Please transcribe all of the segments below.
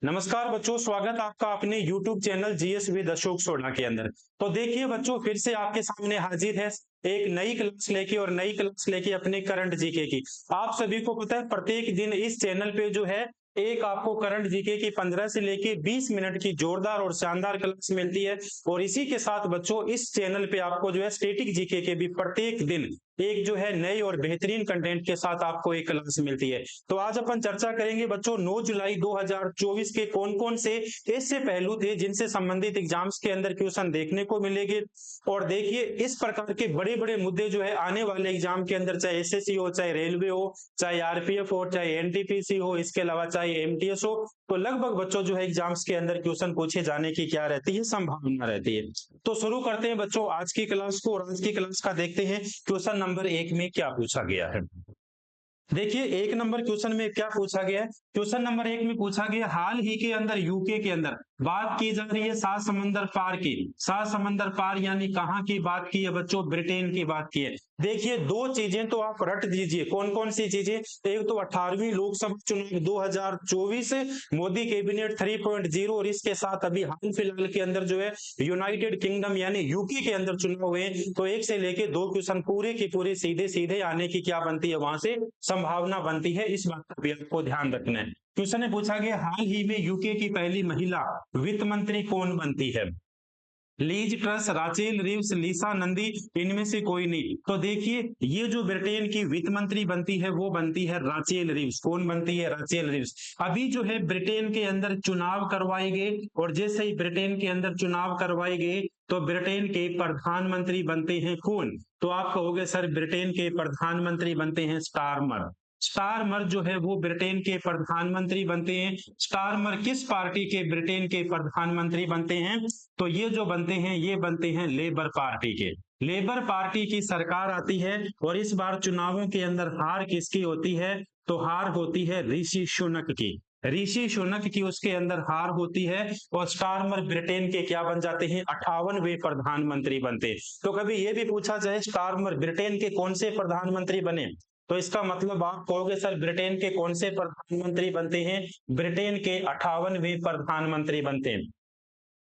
नमस्कार बच्चों, स्वागत आपका अपने YouTube channel GS with Ashok Sodha के अंदर। तो देखिए बच्चों, फिर से आपके सामने हाजिर है एक नई क्लास लेके और नई क्लास लेके अपने करंट जीके की। आप सभी को पता है प्रत्येक दिन इस चैनल पे जो है एक आपको करंट जीके की 15 से लेके 20 मिनट की जोरदार और शानदार क्लास मिलती है। और इसी के साथ बच्चों इस चैनल पे आपको जो है स्टैटिक जीके के भी प्रत्येक दिन एक जो है नए और बेहतरीन कंटेंट के साथ आपको एक क्लास मिलती है। तो आज अपन चर्चा करेंगे बच्चों 9 जुलाई 2024 के कौन कौन से ऐसे पहलू थे जिनसे संबंधित एग्जाम्स के अंदर क्वेश्चन देखने को मिलेंगे। और देखिए इस प्रकार के बड़े बड़े मुद्दे जो है आने वाले एग्जाम के अंदर, चाहे एसएससी हो, चाहे रेलवे हो, चाहे आरपीएफ हो, चाहे एनटीपीसी हो, इसके अलावा चाहे एमटीएस हो, तो लगभग बच्चों जो है एग्जाम्स के अंदर क्वेश्चन पूछे जाने की क्या रहती है, संभावना रहती है। तो शुरू करते हैं बच्चों आज की क्लास को, और आज की क्लास का देखते हैं क्वेश्चन नंबर 1 में क्या पूछा गया है। देखिए एक नंबर क्वेश्चन में क्या पूछा गया है। क्वेश्चन नंबर 1 में पूछा गया हाल ही के अंदर यूके के अंदर बात की जा रही है सात समंदर पार की। सात समंदर पार यानी कहाँ की बात की है बच्चों? ब्रिटेन की बात की है। देखिए दो चीजें तो आप रट दीजिए, कौन कौन सी चीजें? एक तो 18वीं लोकसभा चुनाव 2024, मोदी कैबिनेट 3.0, और इसके साथ अभी हाल फिलहाल के अंदर जो है यूनाइटेड किंगडम यानी यूके के अंदर चुनाव हुए। तो एक से लेके दो क्वेश्चन पूरे के पूरे सीधे सीधे आने की क्या बनती है, वहां से संभावना बनती है। इस बात का भी आपको ध्यान रखना है। क्वेश्चन ने पूछा गया हाल ही में यूके की पहली महिला वित्त मंत्री कौन बनती है? Liz Truss, Rachel Reeves, Lisa Nandy, इनमें से कोई नहीं। तो देखिए ये जो ब्रिटेन की वित्त मंत्री बनती है वो बनती है राचेल रिव्स। कौन बनती है? Rachel Reeves. अभी जो है ब्रिटेन के अंदर चुनाव करवाए गए, और जैसे ही ब्रिटेन के अंदर चुनाव करवाए गए तो ब्रिटेन के प्रधानमंत्री बनते हैं कौन? तो आप कहोगे सर ब्रिटेन के प्रधानमंत्री बनते हैं स्टारमर। स्टारमर जो है वो ब्रिटेन के प्रधानमंत्री बनते हैं। स्टारमर किस पार्टी के ब्रिटेन के प्रधानमंत्री बनते हैं? तो ये जो बनते हैं ये बनते हैं लेबर पार्टी के। लेबर पार्टी की सरकार आती है, और इस बार चुनावों के अंदर हार किसकी होती है? तो हार होती है ऋषि सुनक की। ऋषि सुनक की उसके अंदर हार होती है, और स्टारमर ब्रिटेन के क्या बन जाते हैं? 58वें प्रधानमंत्री बनते हैं। तो कभी ये भी पूछा जाए स्टारमर ब्रिटेन के कौन से प्रधानमंत्री बने, तो इसका मतलब आप कहोगे सर ब्रिटेन के कौन से प्रधानमंत्री बनते हैं? ब्रिटेन के 58वें प्रधानमंत्री बनते हैं।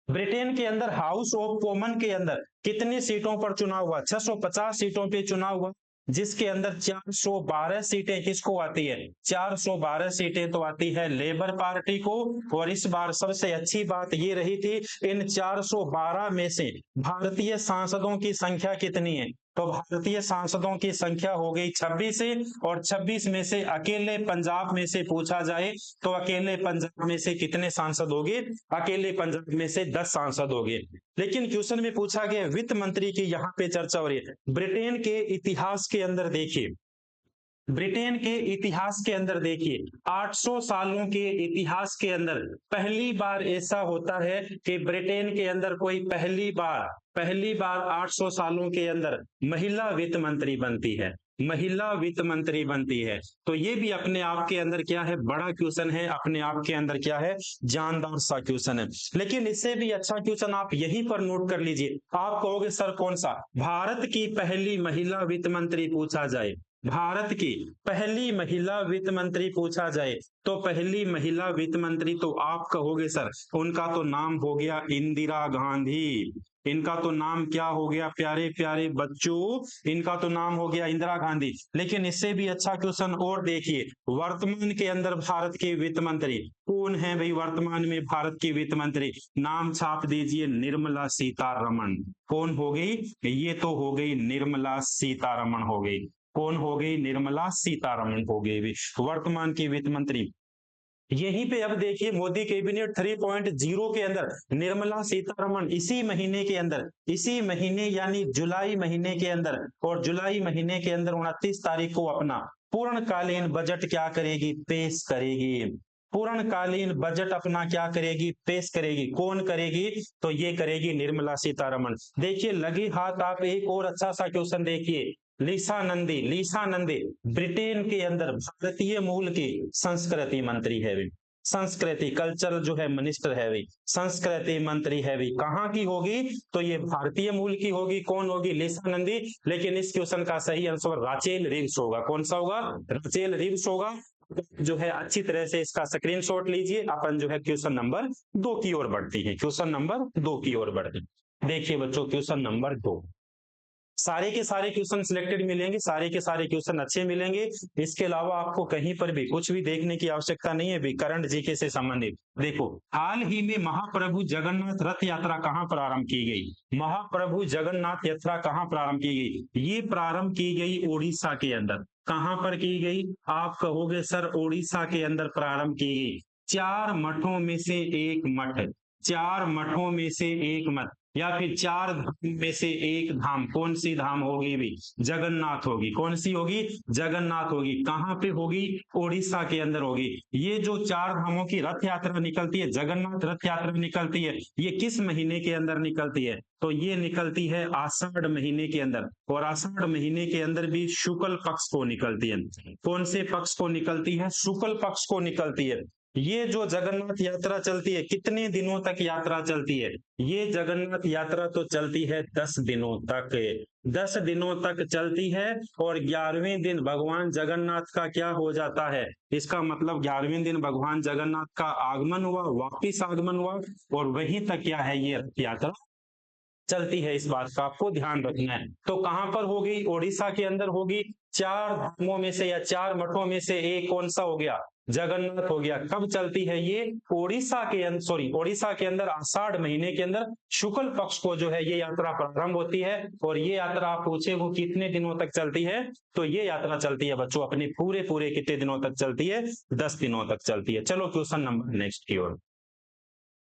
ब्रिटेन के अंदर हाउस ऑफ कॉमन के अंदर कितनी सीटों पर चुनाव हुआ? 650 सीटों पे चुनाव हुआ, जिसके अंदर 412 सीटें किसको आती है? 412 सीटें तो आती है लेबर पार्टी को। और इस बार सबसे अच्छी बात ये रही थी, इन 412 में से भारतीय सांसदों की संख्या कितनी है? तो भारतीय सांसदों की संख्या हो गई 26 से, और 26 में से अकेले पंजाब में से पूछा जाए तो अकेले पंजाब में से कितने सांसद हो गए? अकेले पंजाब में से 10 सांसद हो गए। लेकिन क्वेश्चन में पूछा गया वित्त मंत्री की यहाँ पे चर्चा हो रही है। ब्रिटेन के इतिहास के अंदर देखिए, ब्रिटेन के इतिहास के अंदर देखिए 800 सालों के इतिहास के अंदर पहली बार ऐसा होता है कि ब्रिटेन के अंदर कोई पहली बार 800 सालों के अंदर महिला वित्त मंत्री बनती है। महिला वित्त मंत्री बनती है। तो ये भी अपने आप के अंदर क्या है? बड़ा क्वेश्चन है, अपने आप के अंदर क्या है? जानदार सा क्वेश्चन है। लेकिन इससे भी अच्छा क्वेश्चन आप यहीं पर नोट कर लीजिए। आप कहोगे सर कौन सा? भारत की पहली महिला वित्त मंत्री पूछा जाए, भारत की पहली महिला वित्त मंत्री पूछा जाए, तो पहली महिला वित्त मंत्री तो आप कहोगे सर उनका तो नाम हो गया इंदिरा गांधी। इनका तो नाम क्या हो गया प्यारे प्यारे बच्चों? इनका तो नाम हो गया इंदिरा गांधी। लेकिन इससे भी अच्छा क्वेश्चन और देखिए, वर्तमान के अंदर भारत के वित्त मंत्री कौन है भाई? वर्तमान में भारत की वित्त मंत्री नाम छाप दीजिए, निर्मला सीतारमण। कौन हो गई? ये तो हो गई निर्मला सीतारमण हो गई। कौन हो गई? निर्मला सीतारमण हो गई वर्तमान की वित्त मंत्री। यहीं पे अब देखिए मोदी कैबिनेट 3.0 के अंदर निर्मला सीतारमण इसी महीने के अंदर, इसी महीने यानी जुलाई महीने के अंदर, और जुलाई महीने के अंदर 29 तारीख को अपना पूर्णकालीन बजट क्या करेगी? पेश करेगी। पूर्णकालीन बजट अपना क्या करेगी? पेश करेगी। कौन करेगी? तो ये करेगी निर्मला सीतारमण। देखिए लगे हाथ आप एक और अच्छा सा क्वेश्चन देखिए, लीसा नंदी ब्रिटेन के अंदर भारतीय मूल की संस्कृति मंत्री है भी। संस्कृति कल्चर जो है मिनिस्टर है भी, संस्कृति मंत्री है भी। कहाँ की होगी? तो ये भारतीय मूल की होगी। कौन होगी? लीसा नंदी। लेकिन इस क्वेश्चन का सही आंसर राचेल रिव्स होगा। कौन सा होगा? राचेल रिव्स होगा। जो है अच्छी तरह से इसका स्क्रीनशॉट लीजिए। अपन जो है क्वेश्चन नंबर 2 की ओर बढ़ती है, क्वेश्चन नंबर 2 की ओर बढ़ते हैं। देखिए बच्चों क्वेश्चन नंबर 2, सारे के सारे क्वेश्चन सिलेक्टेड मिलेंगे, सारे के सारे क्वेश्चन अच्छे मिलेंगे। इसके अलावा आपको कहीं पर भी कुछ भी देखने की आवश्यकता नहीं है, करंट जीके से संबंधित। देखो, हाल ही में महाप्रभु जगन्नाथ रथ यात्रा कहाँ प्रारंभ की गई? महाप्रभु जगन्नाथ यात्रा कहाँ प्रारंभ की गई? ये प्रारंभ की गई उड़ीसा के अंदर। कहाँ पर की गई? आप कहोगे सर उड़ीसा के अंदर प्रारंभ की गई। 4 मठों में से एक मठ, 4 मठों में से एक मठ, या फिर 4 धाम में से एक धाम। कौन सी धाम होगी भी? जगन्नाथ होगी। कौन सी होगी? जगन्नाथ होगी। कहाँ पे होगी? उड़ीसा के अंदर होगी। ये जो 4 धामों की रथ यात्रा निकलती है, जगन्नाथ रथ यात्रा निकलती है, ये किस महीने के अंदर निकलती है? तो ये निकलती है आषाढ़ महीने के अंदर, और आषाढ़ महीने के अंदर भी शुक्ल पक्ष को निकलती है। कौन से पक्ष को निकलती है? शुक्ल पक्ष को निकलती है। ये जो जगन्नाथ यात्रा चलती है, कितने दिनों तक यात्रा चलती है? ये जगन्नाथ यात्रा तो चलती है 10 दिनों तक, 10 दिनों तक चलती है। और 11वें दिन भगवान जगन्नाथ का क्या हो जाता है? इसका मतलब 11वें दिन भगवान जगन्नाथ का आगमन हुआ, वापिस आगमन हुआ, और वहीं तक क्या है, ये रथ यात्रा चलती है। इस बात का आपको ध्यान रखना है। तो कहां पर होगी? उड़ीसा के अंदर होगी। 4 धामों में से या 4 मठों में से एक कौन सा हो गया? जगन्नाथ हो गया। कब चलती है ये? उड़ीसा के अंदर, सॉरी, उड़ीसा के अंदर आषाढ़ महीने के अंदर शुक्ल पक्ष को जो है ये यात्रा प्रारंभ होती है। और ये यात्रा आप पूछे वो कितने दिनों तक चलती है? तो ये यात्रा चलती है बच्चों अपने पूरे पूरे कितने दिनों तक चलती है? 10 दिनों तक चलती है। चलो क्वेश्चन नंबर नेक्स्ट की ओर।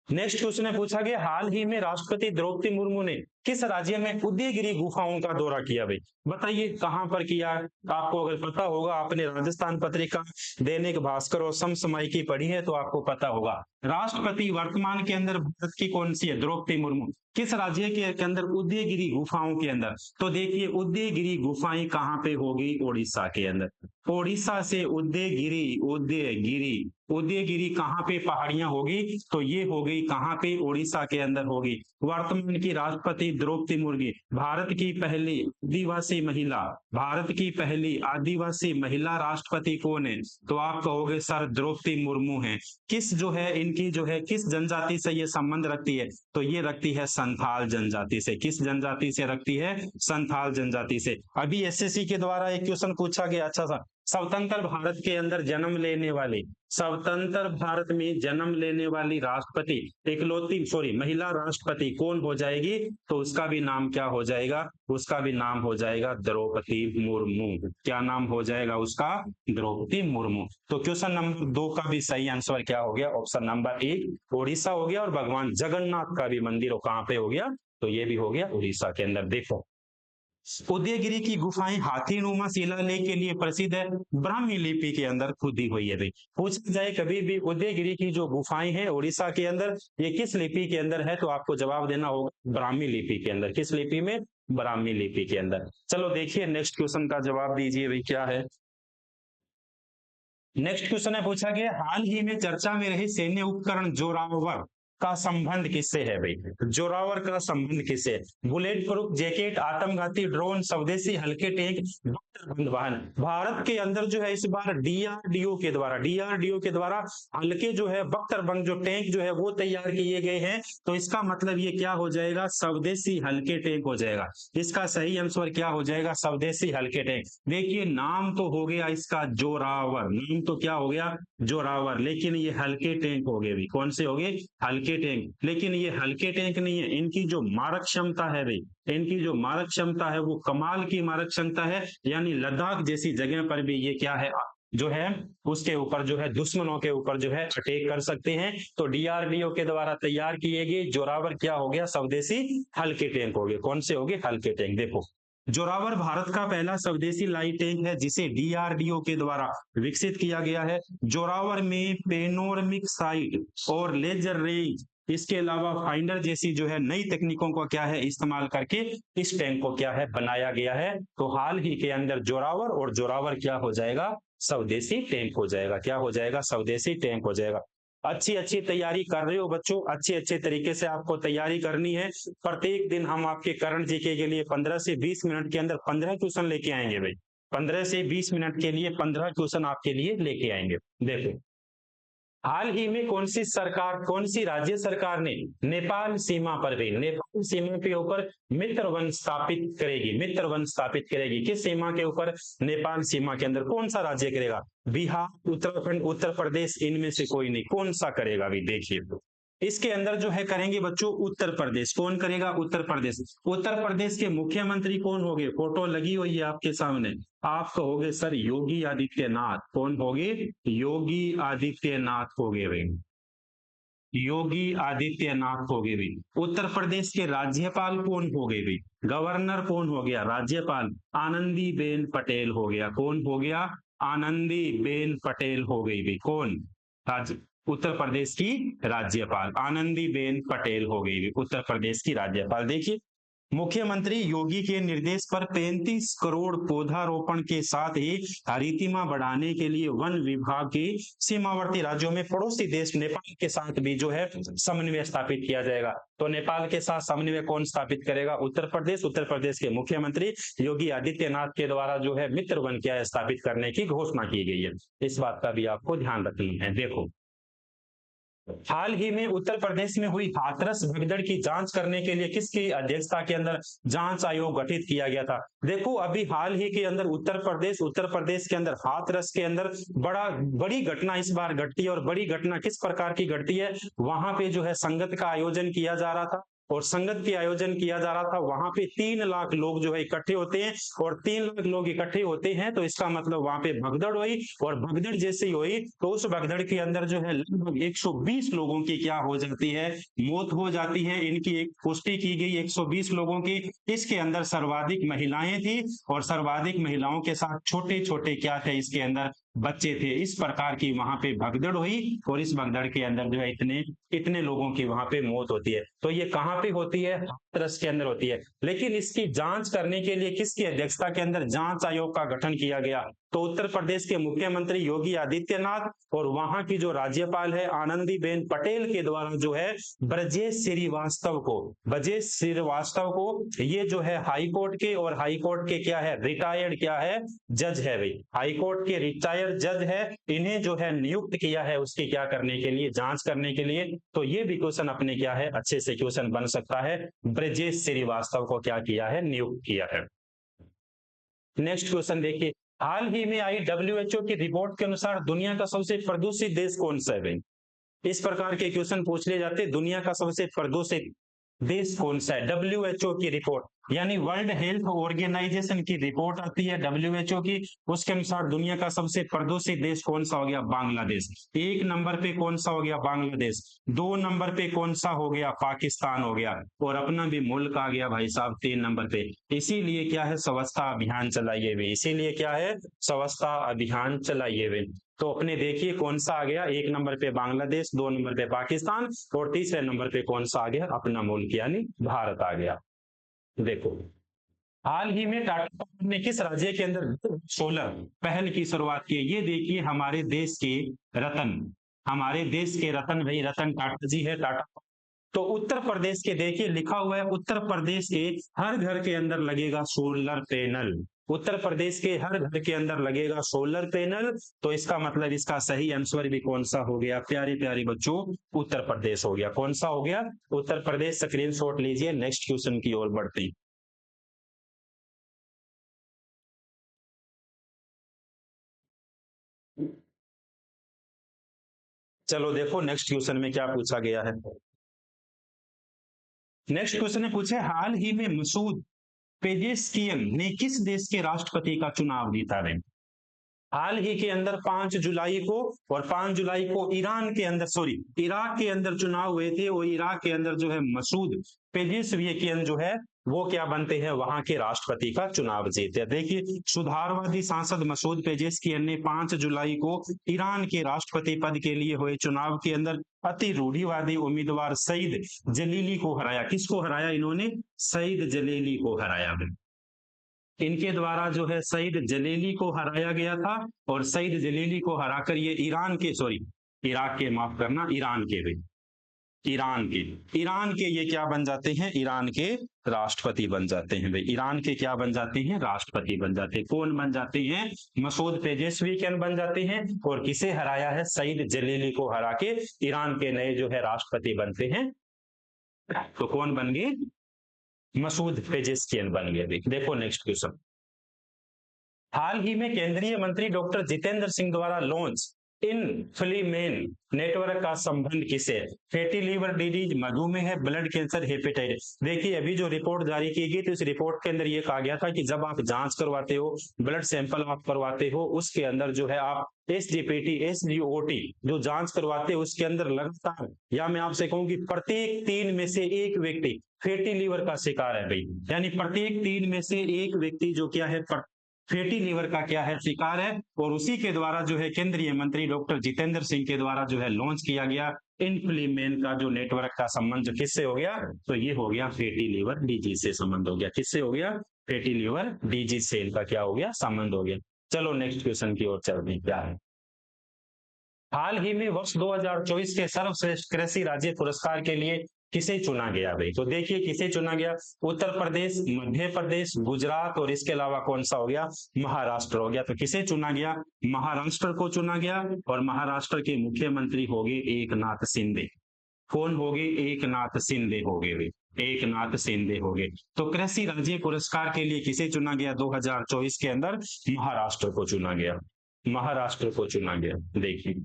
नेक्स्ट क्वेश्चन है पूछा गया, हाल ही में राष्ट्रपति द्रौपदी मुर्मू ने किस राज्य में उदयगिरी गुफाओं का दौरा किया? भाई बताइए कहां पर किया? आपको अगर पता होगा, आपने राजस्थान पत्रिका, दैनिक भास्कर और समसामयिकी पढ़ी है तो आपको पता होगा। राष्ट्रपति वर्तमान के अंदर भारत की कौन सी है? द्रौपदी मुर्मू। किस राज्य के अंदर? उदयगिरी गुफाओं के अंदर। तो देखिए उदयगिरी गुफाएं कहाँ पे होगी? उड़ीसा के अंदर। उड़ीसा से उदयगिरी, उदयगिरी, उदयगिरी कहाँ पे पहाड़ियां होगी? तो ये होगी कहाँ पे? उड़ीसा के अंदर होगी। वर्तमान की राष्ट्रपति द्रौपदी मुर्मू भारत की पहली आदिवासी महिला, भारत की पहली आदिवासी महिला राष्ट्रपति कौन है? तो आप कहोगे सर द्रौपदी मुर्मू है। किस जो है इनकी जो है किस जनजाति से ये संबंध रखती है? तो ये रखती है संथाल जनजाति से। किस जनजाति से रखती है? संथाल जनजाति से। अभी एसएससी के द्वारा एक क्वेश्चन पूछा गया, अच्छा सा, स्वतंत्र भारत के अंदर जन्म लेने वाली, स्वतंत्र भारत में जन्म लेने वाली राष्ट्रपति, इकलौती, सॉरी, महिला राष्ट्रपति कौन हो जाएगी? तो उसका भी नाम क्या हो जाएगा? उसका भी नाम हो जाएगा द्रौपदी मुर्मू। क्या नाम हो जाएगा उसका? द्रौपदी मुर्मू। तो क्वेश्चन नंबर 2 का भी सही आंसर क्या हो गया? ऑप्शन नंबर 1 उड़ीसा हो गया। और भगवान जगन्नाथ का भी मंदिर कहां पे हो गया? तो ये भी हो गया उड़ीसा के अंदर। देखो, उदयगिरी की गुफाएं हाथीनुमा शिलालेख के लिए प्रसिद्ध है, ब्राह्मी लिपि के अंदर खुदी हुई है। भाई पूछा जाए कभी भी उदयगिरी की जो गुफाएं हैं उड़ीसा के अंदर, ये किस लिपि के अंदर है? तो आपको जवाब देना होगा ब्राह्मी लिपि के अंदर। किस लिपि में? ब्राह्मी लिपि के अंदर। चलो देखिए नेक्स्ट क्वेश्चन का जवाब दीजिए भाई, क्या है? नेक्स्ट क्वेश्चन है पूछा गया, हाल ही में चर्चा में रही सैन्य उपकरण जोरावर का संबंध किससे है? भाई जोरावर का संबंध किससे है? बुलेट प्रूफ जैकेट, आत्मघाती ड्रोन, स्वदेशी हल्के टैंक, बख्तर बंद वाहन। भारत के अंदर जो है इस बार डीआरडीओ के द्वारा हल्के जो है बख्तर बंद जो टैंक जो है वो तैयार किए गए हैं। तो इसका मतलब ये क्या हो जाएगा? स्वदेशी हल्के टैंक हो जाएगा। इसका सही आंसर क्या हो जाएगा? स्वदेशी हल्के टैंक। देखिए नाम तो हो गया इसका जोरावर, नाम तो क्या हो गया? जोरावर, लेकिन ये हल्के टैंक हो गए भी। कौन से हो गए? हल्के टैंक। लेकिन ये हल्के टैंक नहीं है, इनकी जो मारक क्षमता है भाई, इनकी जो मारक क्षमता है वो कमाल की मारक क्षमता है। यानी लद्दाख जैसी जगह पर भी ये क्या है, जो है उसके ऊपर जो है दुश्मनों के ऊपर जो है अटैक कर सकते हैं। तो डीआरडीओ के द्वारा तैयार किए गए जोरावर क्या हो गया? स्वदेशी हल्के टैंक हो गए। कौन से हो गए? हल्के टैंक। देखो जोरावर भारत का पहला स्वदेशी लाइट टैंक है जिसे डीआरडीओ के द्वारा विकसित किया गया है। जोरावर में पेनोरमिक साइट और लेजर रेंज, इसके अलावा फाइंडर जैसी जो है नई तकनीकों को क्या है इस्तेमाल करके इस टैंक को क्या है बनाया गया है। तो हाल ही के अंदर जोरावर, और जोरावर क्या हो जाएगा? स्वदेशी टैंक हो जाएगा। क्या हो जाएगा? स्वदेशी टैंक हो जाएगा। अच्छी अच्छी तैयारी कर रहे हो बच्चों, अच्छे अच्छे तरीके से आपको तैयारी करनी है। प्रत्येक दिन हम आपके करंट जीके के लिए 15 से 20 मिनट के अंदर 15 क्वेश्चन लेके आएंगे भाई। 15 से 20 मिनट के लिए 15 क्वेश्चन आपके लिए लेके आएंगे। देखो, हाल ही में कौन सी सरकार, कौन सी राज्य सरकार ने नेपाल सीमा पर भी, नेपाल सीमा के ऊपर मित्र वन स्थापित करेगी, मित्र वन स्थापित करेगी। किस सीमा के ऊपर? नेपाल सीमा के अंदर। कौन सा राज्य करेगा? बिहार, उत्तराखंड, उत्तर प्रदेश, इनमें से कोई नहीं। कौन सा करेगा भी? देखिए, तो इसके अंदर जो है करेंगे बच्चों उत्तर प्रदेश। कौन करेगा? उत्तर प्रदेश। उत्तर प्रदेश के मुख्यमंत्री कौन होंगे? फोटो लगी हुई है आपके सामने। आप कहोगे सर योगी आदित्यनाथ। कौन होगे? योगी आदित्यनाथ होगे भाई, योगी आदित्यनाथ हो गए भाई। उत्तर प्रदेश के राज्यपाल कौन हो गए भाई? गवर्नर कौन हो गया? राज्यपाल आनंदीबेन पटेल हो गया। कौन हो गया? आनंदीबेन पटेल हो गई भाई। कौन? राज्य उत्तर प्रदेश की राज्यपाल आनंदीबेन पटेल हो गई, उत्तर प्रदेश की राज्यपाल। देखिए, मुख्यमंत्री योगी के निर्देश पर 35 करोड़ पौधारोपण के साथ ही हरितिमा बढ़ाने के लिए वन विभाग की सीमावर्ती राज्यों में पड़ोसी देश नेपाल के साथ भी जो है समन्वय स्थापित किया जाएगा। तो नेपाल के साथ समन्वय कौन स्थापित करेगा? उत्तर प्रदेश। उत्तर प्रदेश के मुख्यमंत्री योगी आदित्यनाथ के द्वारा जो है मित्र वन क्या है स्थापित करने की घोषणा की गई है। इस बात का भी आपको ध्यान रखना है। देखो, हाल ही में उत्तर प्रदेश में हुई हाथरस भगदड़ की जांच करने के लिए किसकी अध्यक्षता के अंदर जांच आयोग गठित किया गया था? देखो, अभी हाल ही के अंदर उत्तर प्रदेश के अंदर हाथरस के अंदर बड़ी घटना इस बार घटती है। और बड़ी घटना किस प्रकार की घटती है? वहां पे जो है संगत का आयोजन किया जा रहा था, और संगत के आयोजन किया जा रहा था। वहां पे 3 लाख लोग जो है इकट्ठे होते हैं, और 3 लाख लोग इकट्ठे होते हैं तो इसका मतलब वहां पे भगदड़ हुई। और भगदड़ जैसी हुई तो उस भगदड़ के अंदर जो है लगभग 120 लोगों की क्या हो जाती है? मौत हो जाती है। इनकी एक पुष्टि की गई 120 लोगों की। इसके अंदर सर्वाधिक महिलाएं थी, और सर्वाधिक महिलाओं के साथ छोटे छोटे क्या थे? इसके अंदर बच्चे थे। इस प्रकार की वहां पे भगदड़ हुई, और इस भगदड़ के अंदर जो है इतने लोगों की वहां पे मौत होती है। तो ये कहाँ पे होती है? हाथरस के अंदर होती है। लेकिन इसकी जांच करने के लिए किसकी अध्यक्षता के अंदर जांच आयोग का गठन किया गया? तो उत्तर प्रदेश के मुख्यमंत्री योगी आदित्यनाथ और वहां की जो राज्यपाल है आनंदीबेन पटेल के द्वारा जो है ब्रजेश श्रीवास्तव को ये जो है हाई कोर्ट के, और हाई कोर्ट के क्या है? रिटायर्ड क्या है? जज है भाई। हाई कोर्ट के रिटायर्ड जज है। इन्हें जो है नियुक्त किया है उसकी क्या करने के लिए? जांच करने के लिए। तो ये भी क्वेश्चन अपने क्या है अच्छे से क्वेश्चन बन सकता है। ब्रजेश श्रीवास्तव को क्या किया है? नियुक्त किया है। नेक्स्ट क्वेश्चन देखिए, हाल ही में आई डब्ल्यूएचओ की रिपोर्ट के अनुसार दुनिया का सबसे प्रदूषित देश कौन सा है भाई? इस प्रकार के क्वेश्चन पूछ लिए जाते हैं। दुनिया का सबसे प्रदूषित देश कौन सा है? डब्ल्यूएचओ की रिपोर्ट, यानी वर्ल्ड हेल्थ ऑर्गेनाइजेशन की रिपोर्ट आती है डब्ल्यूएचओ की। उसके अनुसार दुनिया का सबसे प्रदूषित देश कौन सा हो गया? बांग्लादेश। 1 नंबर पे कौन सा हो गया? बांग्लादेश। 2 नंबर पे कौन सा हो गया? पाकिस्तान हो गया। और अपना भी मुल्क आ गया भाई साहब 3 नंबर पे। इसीलिए क्या है? स्वच्छता अभियान चलाइए हुए। इसीलिए क्या है? स्वच्छता अभियान चलाइए हुए। तो अपने देखिए कौन सा आ गया? 1 नंबर पे बांग्लादेश, 2 नंबर पे पाकिस्तान, और तीसरे नंबर पे कौन सा आ गया? अपना मुल्क यानी भारत आ गया। देखो, हाल ही में टाटा ने किस राज्य के अंदर सोलर पहल की शुरुआत की है? ये देखिए हमारे देश के रतन, भाई रतन टाटा जी है, टाटा। तो उत्तर प्रदेश के देखिए लिखा हुआ है उत्तर प्रदेश के हर घर के अंदर लगेगा सोलर पैनल। उत्तर प्रदेश के हर घर के अंदर लगेगा सोलर पैनल। तो इसका मतलब इसका सही आंसर भी कौन सा हो गया? प्यारे प्यारे बच्चों, उत्तर प्रदेश हो गया। कौन सा हो गया? उत्तर प्रदेश। स्क्रीनशॉट लीजिए। नेक्स्ट क्वेश्चन की ओर बढ़ते हैं। चलो देखो नेक्स्ट क्वेश्चन में क्या पूछा गया है। नेक्स्ट क्वेश्चन ने पूछे, हाल ही में मसूद पेजेस्कियन ने किस देश के राष्ट्रपति का चुनाव जीता है? हाल ही के अंदर 5 जुलाई को, और 5 जुलाई को ईरान के अंदर इराक के अंदर चुनाव हुए थे। और इराक के अंदर जो है मसूद पेजेस्कियन जो है वो क्या बनते हैं? वहां के राष्ट्रपति का चुनाव जीते। देखिए, सुधारवादी सांसद मसूद पेजेस्कियन ने 5 जुलाई को ईरान के राष्ट्रपति पद के लिए हुए चुनाव के अंदर अति रूढ़िवादी उम्मीदवार सईद जलीली को हराया। किसको हराया इन्होंने? सईद जलीली को हराया। इनके द्वारा जो है सईद जलीली को हराया गया था। और सईद जलीली को हराकर ये इराक के, माफ करना, ईरान के हुए। ईरान के ये क्या बन जाते हैं, ईरान के राष्ट्रपति बन जाते हैं भाई। ईरान के क्या बन जाते हैं, राष्ट्रपति बन जाते हैं। कौन बन जाते हैं, मसूद पेजेशकियान बन जाते हैं। और किसे हराया है, सईद जलीली को हरा के ईरान के नए जो है राष्ट्रपति बनते हैं। तो कौन बन गए, मसूद पेजेशकियान बन गए। देखो नेक्स्ट क्वेश्चन, हाल ही में केंद्रीय मंत्री डॉक्टर जितेंद्र सिंह द्वारा लॉन्च इनफ्लेमेन नेटवर्क का संबंध किसे, फैटी लीवर डिजीज, मधुमेह, ब्लड कैंसर, हेपेटाइटिस। देखिए अभी जो रिपोर्ट जारी की गई तो इस रिपोर्ट के अंदर ये कहा गया था कि जब आप जांच करवाते हो, ब्लड सैंपल आप करवाते हो, उसके अंदर जो है आप SGPT SGOT जो जांच करवाते हो उसके अंदर लगातार, या मैं आपसे कहूं कि प्रत्येक 3 में से एक व्यक्ति फैटी लीवर का शिकार है भाई। यानी प्रत्येक 3 में से एक व्यक्ति जो क्या है, फैटी लीवर का क्या है, शिकार है। और उसी के द्वारा जो है केंद्रीय मंत्री डॉक्टर जितेंद्र सिंह के द्वारा जो है लॉन्च किया गया इनफ्लेमेन का जो नेटवर्क का संबंध किससे हो गया, तो ये हो गया फैटी लीवर डिजीज से संबंध हो गया। किससे हो गया, फैटी लीवर डिजीज से इनका क्या हो गया, संबंध हो गया। चलो नेक्स्ट क्वेश्चन की ओर चलते हैं, क्या है, हाल ही में वर्ष 2024 के सर्वश्रेष्ठ कृषि राज्य पुरस्कार के लिए किसे चुना गया भाई। तो देखिए किसे चुना गया, उत्तर प्रदेश, मध्य प्रदेश, गुजरात और इसके अलावा कौन सा हो गया, महाराष्ट्र हो गया। तो किसे चुना गया, महाराष्ट्र को चुना गया। और महाराष्ट्र के मुख्यमंत्री हो गए एकनाथ शिंदे। कौन हो गए, एकनाथ शिंदे हो गए, एकनाथ शिंदे हो गए। तो कृषि राज्य पुरस्कार के लिए किसे चुना गया 2024 के अंदर, महाराष्ट्र को चुना गया, महाराष्ट्र को चुना गया। देखिए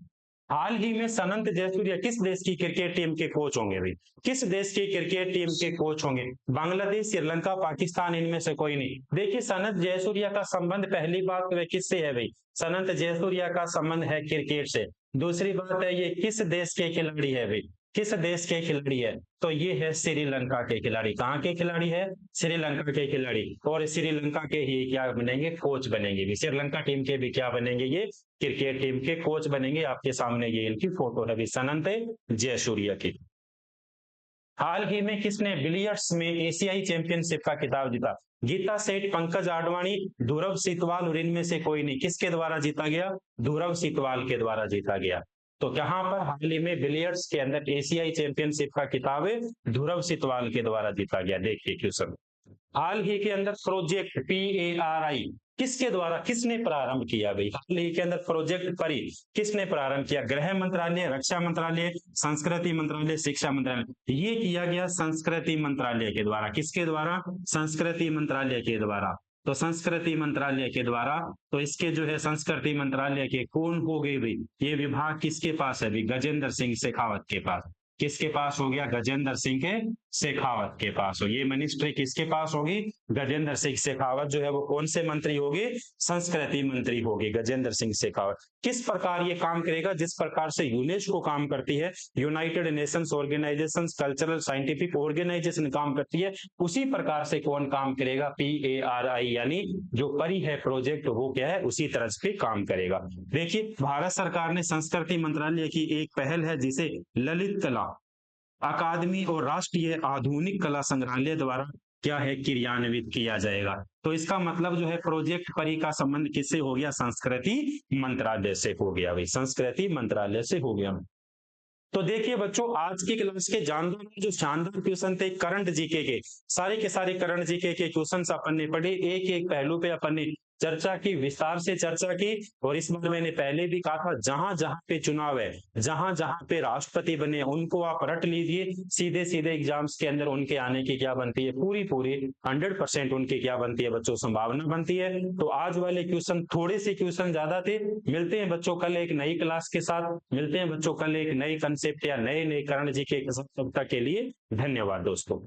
हाल ही में सनत जयसूर्या किस देश की क्रिकेट टीम के कोच होंगे भाई, किस देश की क्रिकेट टीम के कोच होंगे, बांग्लादेश, श्रीलंका, पाकिस्तान, इनमें से कोई नहीं। देखिए सनत जयसूर्या का संबंध, पहली बात तो किससे है भाई, सनत जयसूर्या का संबंध है क्रिकेट से। दूसरी बात है ये किस देश के खिलाड़ी है भाई, किस देश के खिलाड़ी है, तो ये है श्रीलंका के खिलाड़ी। कहाँ के खिलाड़ी है, श्रीलंका के खिलाड़ी। और श्रीलंका के ही क्या बनेंगे, कोच बनेंगे। श्रीलंका टीम के भी क्या बनेंगे, ये क्रिकेट टीम के कोच बनेंगे। आपके सामने ये इनकी फोटो है सनत जयसूर्या की। हाल ही में किसने बिलियर्ड्स में एशियाई चैंपियनशिप का खिताब जीता, गीता सेठ, पंकज आडवाणी, ध्रुव सीतवाल और इनमें से कोई नहीं। किसके द्वारा जीता गया, ध्रुव सीतवाल के द्वारा जीता गया। तो कहां पर, हाल ही में बिलियर्ड्स के अंदर एशियाई चैंपियनशिप का खिताब ध्रुव सीतवाल के द्वारा जीता गया। देखिए क्वेश्चन, हाल ही के अंदर प्रोजेक्ट PARI किसके द्वारा, किसने प्रारंभ किया भाई, हाल ही के अंदर प्रोजेक्ट परी किसने प्रारंभ किया, गृह मंत्रालय, रक्षा मंत्रालय, संस्कृति मंत्रालय, शिक्षा मंत्रालय। ये किया गया संस्कृति मंत्रालय के द्वारा। किसके द्वारा, संस्कृति मंत्रालय के द्वारा। तो संस्कृति मंत्रालय के द्वारा। तो इसके जो है संस्कृति मंत्रालय के कौन हो गए भाई, ये विभाग किसके पास है भाई, गजेंद्र सिंह शेखावत के पास। किसके पास हो गया, गजेंद्र सिंह के शेखावत के पास हो। ये मिनिस्ट्री किसके पास होगी, गजेंद्र सिंह शेखावत जो है वो कौन से मंत्री होगी, संस्कृति मंत्री होगी गजेंद्र सिंह शेखावत। किस प्रकार ये काम करेगा, जिस प्रकार से यूनेस्को काम करती है, United Nations organisation, cultural scientific organisation काम करती है, उसी प्रकार से कौन काम करेगा, PARI यानी जो परी है प्रोजेक्ट, वो क्या है, उसी तरह से काम करेगा। देखिए भारत सरकार ने संस्कृति मंत्रालय की एक पहल है जिसे ललित कला अकादमी और राष्ट्रीय आधुनिक कला संग्रहालय द्वारा क्या है, क्रियान्वित किया जाएगा। तो इसका मतलब जो है प्रोजेक्ट परी का संबंध किससे हो गया, संस्कृति मंत्रालय से हो गया भाई, संस्कृति मंत्रालय से हो गया। तो देखिए बच्चों आज की क्लास के जानदार जो शानदार क्वेश्चन थे करंट जीके के, सारे के सारे करंट जीके के क्वेश्चन अपन ने पढ़े, एक एक पहलू पे अपन ने चर्चा की, विस्तार से चर्चा की। और इस बार मैंने पहले भी कहा था, जहां जहां पे चुनाव है, जहां जहां पे राष्ट्रपति बने, उनको आप रट लीजिए, सीधे सीधे एग्जाम्स के अंदर उनके आने की क्या बनती है, पूरी पूरी 100% उनकी क्या बनती है बच्चों, संभावना बनती है। तो आज वाले क्वेश्चन थोड़े से क्वेश्चन ज्यादा थे। मिलते हैं बच्चों कल एक नई क्लास के साथ, मिलते हैं बच्चों कल एक नई कंसेप्ट या नए नए करंट जीके के साथ। तब तक के लिए धन्यवाद दोस्तों।